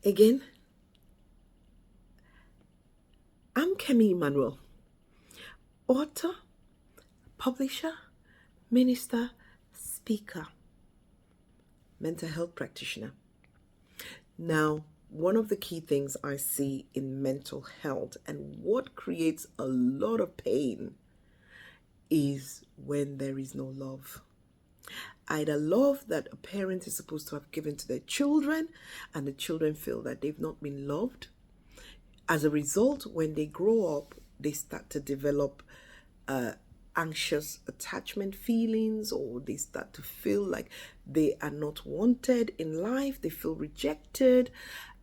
Again, I'm Kemi Emmanuel, author, publisher, minister, speaker, mental health practitioner. Now, one of the key things I see in mental health and what creates a lot of pain is when there is no love. Either love that a parent is supposed to have given to their children, and the children feel that they've not been loved. As a result, when they grow up, they start to develop anxious attachment feelings, or they start to feel like they are not wanted in life. They feel rejected,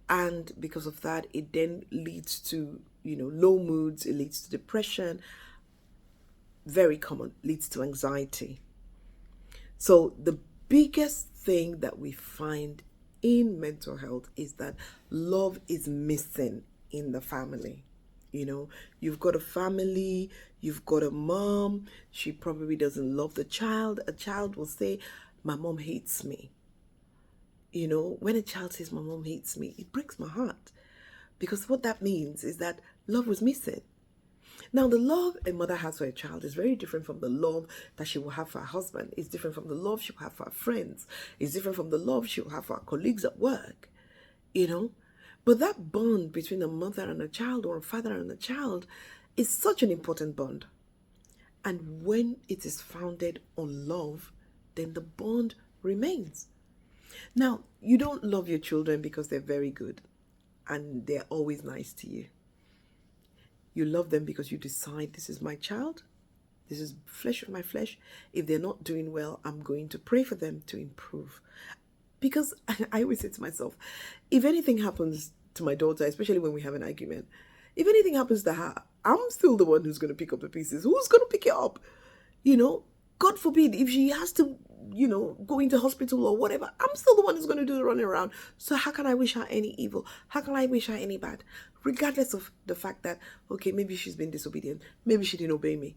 and because of that, it then leads to low moods. It leads to depression. Very common, leads to anxiety. So the biggest thing that we find in mental health is that love is missing in the family. You've got a family, you've got a mom, she probably doesn't love the child. A child will say, my mom hates me. When a child says, my mom hates me, it breaks my heart, because what that means is that love was missing. Now, the love a mother has for a child is very different from the love that she will have for her husband. It's different from the love she will have for her friends. It's different from the love she will have for her colleagues at work, But that bond between a mother and a child, or a father and a child, is such an important bond. And when it is founded on love, then the bond remains. Now, you don't love your children because they're very good and they're always nice to you. You love them because you decide, this is my child, this is flesh of my flesh. If they're not doing well, I'm going to pray for them to improve. Because I always say to myself, if anything happens to my daughter, especially when we have an argument, if anything happens to her, I'm still the one who's going to pick up the pieces. Who's going to pick it up? God forbid, if she has to, go into hospital or whatever, I'm still the one who's going to do the running around. So how can I wish her any evil? How can I wish her any bad? Regardless of the fact that, okay, maybe she's been disobedient. Maybe she didn't obey me.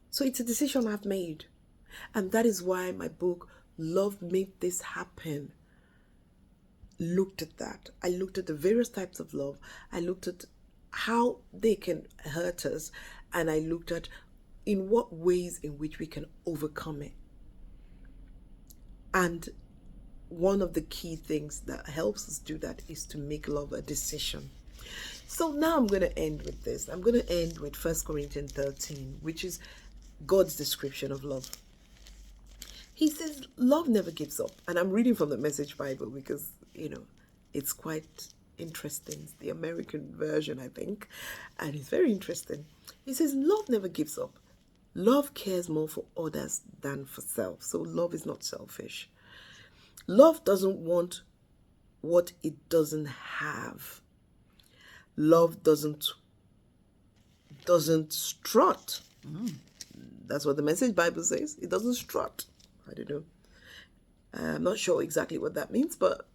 So it's a decision I've made. And that is why my book, Love Made This Happen, looked at that. I looked at the various types of love. I looked at how they can hurt us. And I looked at in what ways in which we can overcome it. And one of the key things that helps us do that is to make love a decision. So now I'm going to end with this. I'm going to end with 1 Corinthians 13, which is God's description of love. He says, love never gives up. And I'm reading from the Message Bible because, it's quite interesting. It's the American version, I think. And it's very interesting. He says, love never gives up. Love cares more for others than for self. So love is not selfish. Love doesn't want what it doesn't have. Love doesn't strut. That's what the Message Bible says. It doesn't strut. I don't know. I'm not sure exactly what that means, but